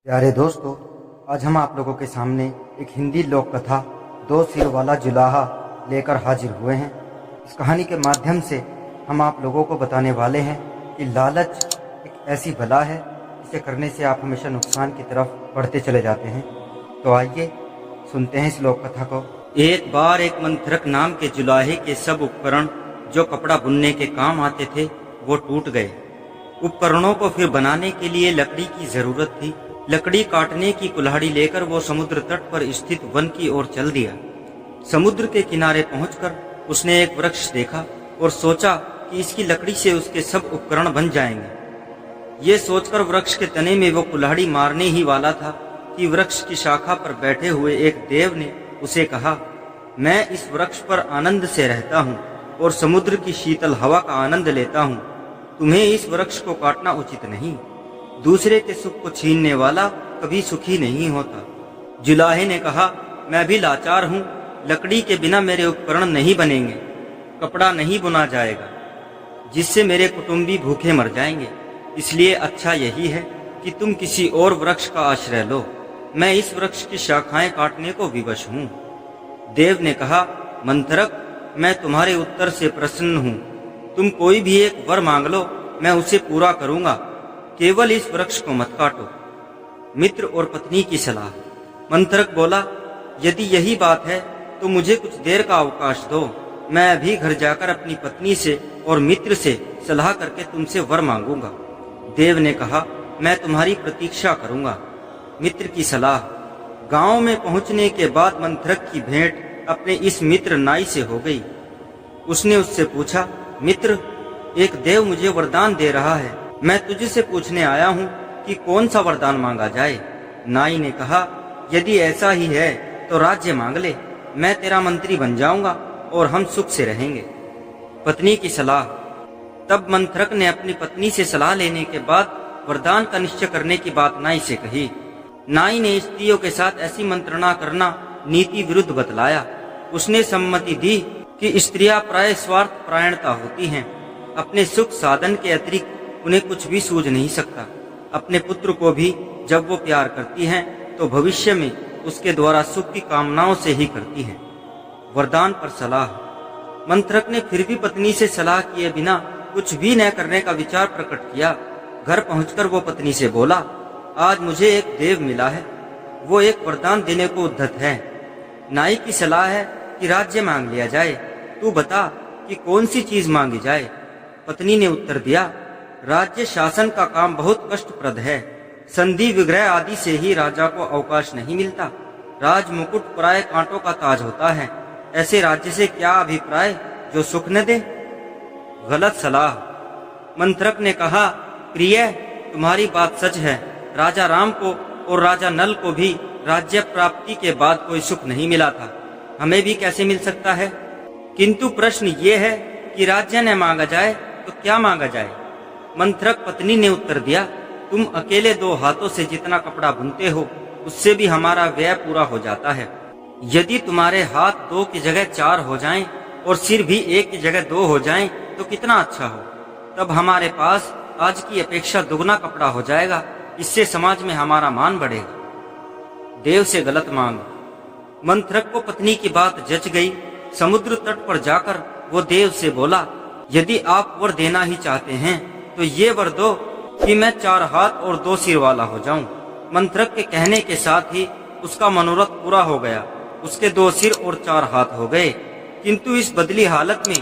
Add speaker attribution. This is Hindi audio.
Speaker 1: प्यारे दोस्तों, आज हम आप लोगों के सामने एक हिंदी लोक कथा दो सिर वाला जुलाहा लेकर हाजिर हुए हैं। इस कहानी के माध्यम से हम आप लोगों को बताने वाले हैं कि लालच एक ऐसी बला है जिसे करने से आप हमेशा नुकसान की तरफ बढ़ते चले जाते हैं। तो आइए सुनते हैं इस लोक कथा को।
Speaker 2: एक बार एक मंथरक नाम के जुलाहे के सब उपकरण जो कपड़ा बुनने के काम आते थे वो टूट गए। उपकरणों को फिर बनाने के लिए लकड़ी की जरूरत थी। लकड़ी काटने की कुल्हाड़ी लेकर वो समुद्र तट पर स्थित वन की ओर चल दिया। समुद्र के किनारे पहुंचकर उसने एक वृक्ष देखा और सोचा कि इसकी लकड़ी से उसके सब उपकरण बन जाएंगे। ये सोचकर वृक्ष के तने में वो कुल्हाड़ी मारने ही वाला था कि वृक्ष की शाखा पर बैठे हुए एक देव ने उसे कहा, मैं इस वृक्ष पर आनंद से रहता हूँ और समुद्र की शीतल हवा का आनंद लेता हूँ। तुम्हें इस वृक्ष को काटना उचित नहीं। दूसरे के सुख को छीनने वाला कभी सुखी नहीं होता। जुलाहे ने कहा, मैं भी लाचार हूँ। लकड़ी के बिना मेरे उपकरण नहीं बनेंगे, कपड़ा नहीं बुना जाएगा, जिससे मेरे कुटुंबी भूखे मर जाएंगे। इसलिए अच्छा यही है कि तुम किसी और वृक्ष का आश्रय लो। मैं इस वृक्ष की शाखाएं काटने को विवश हूँ। देव ने कहा, मंथरक, मैं तुम्हारे उत्तर से प्रसन्न हूँ। तुम कोई भी एक वर मांग लो, मैं उसे पूरा करूंगा। केवल इस वृक्ष को मत काटो। मित्र और पत्नी की सलाह। मंथरक बोला, यदि यही बात है तो मुझे कुछ देर का अवकाश दो। मैं अभी घर जाकर अपनी पत्नी से और मित्र से सलाह करके तुमसे वर मांगूंगा। देव ने कहा, मैं तुम्हारी प्रतीक्षा करूंगा। मित्र की सलाह। गांव में पहुंचने के बाद मंथरक की भेंट अपने इस मित्र नाई से हो गई। उसने उससे पूछा, मित्र, एक देव मुझे वरदान दे रहा है। मैं तुझसे पूछने आया हूँ कि कौन सा वरदान मांगा जाए। नाई ने कहा, यदि ऐसा ही है तो राज्य मांग ले। मैं तेरा मंत्री बन जाऊंगा और हम सुख से रहेंगे। पत्नी की सलाह। तब मंथरक ने अपनी पत्नी से सलाह लेने के बाद वरदान का निश्चय करने की बात नाई से कही। नाई ने स्त्रियों के साथ ऐसी मंत्रणा करना नीति विरुद्ध बतलाया। उसने सम्मति दी कि स्त्रियां प्राय स्वार्थ परायणता होती हैं। अपने सुख साधन के अतिरिक्त उन्हें कुछ भी सूझ नहीं सकता। अपने पुत्र को भी जब वो प्यार करती हैं तो भविष्य में उसके द्वारा सुख की कामनाओं से ही करती हैं। वरदान पर सलाह। मंथरक ने फिर भी पत्नी से सलाह किए बिना कुछ भी न करने का विचार प्रकट किया। घर पहुंचकर वो पत्नी से बोला, आज मुझे एक देव मिला है। वो एक वरदान देने को उद्धत है। नाई की सलाह है कि राज्य मांग लिया जाए। तू बता कि कौन सी चीज मांगी जाए। पत्नी ने उत्तर दिया, राज्य शासन का काम बहुत कष्टप्रद है। संधि विग्रह आदि से ही राजा को अवकाश नहीं मिलता। राज मुकुट प्राय कांटों का ताज होता है। ऐसे राज्य से क्या अभिप्राय जो सुख न दे। गलत सलाह। मंथरक ने कहा, प्रिय, तुम्हारी बात सच है। राजा राम को और राजा नल को भी राज्य प्राप्ति के बाद कोई सुख नहीं मिला था। हमें भी कैसे मिल सकता है। किंतु प्रश्न ये है कि राज्य न मांगा जाए तो क्या मांगा जाए। मंथरक पत्नी ने उत्तर दिया, तुम अकेले 2 हाथों से जितना कपड़ा बुनते हो उससे भी हमारा व्यय पूरा हो जाता है। यदि तुम्हारे हाथ 2 की जगह 4 हो जाएं और सिर भी 1 की जगह 2 हो जाएं तो कितना अच्छा हो। तब हमारे पास आज की अपेक्षा दुगना कपड़ा हो जाएगा। इससे समाज में हमारा मान बढ़ेगा। देव से गलत मांग। मंथरक को पत्नी की बात जच गई। समुद्र तट पर जाकर वो देव से बोला, यदि आप वर देना ही चाहते हैं तो ये वर दो कि मैं 4 हाथ और 2 सिर वाला हो जाऊं। मंथरक के कहने के साथ ही उसका मनोरथ पूरा हो गया। उसके 2 सिर और 4 हाथ हो गए। किंतु इस बदली हालत में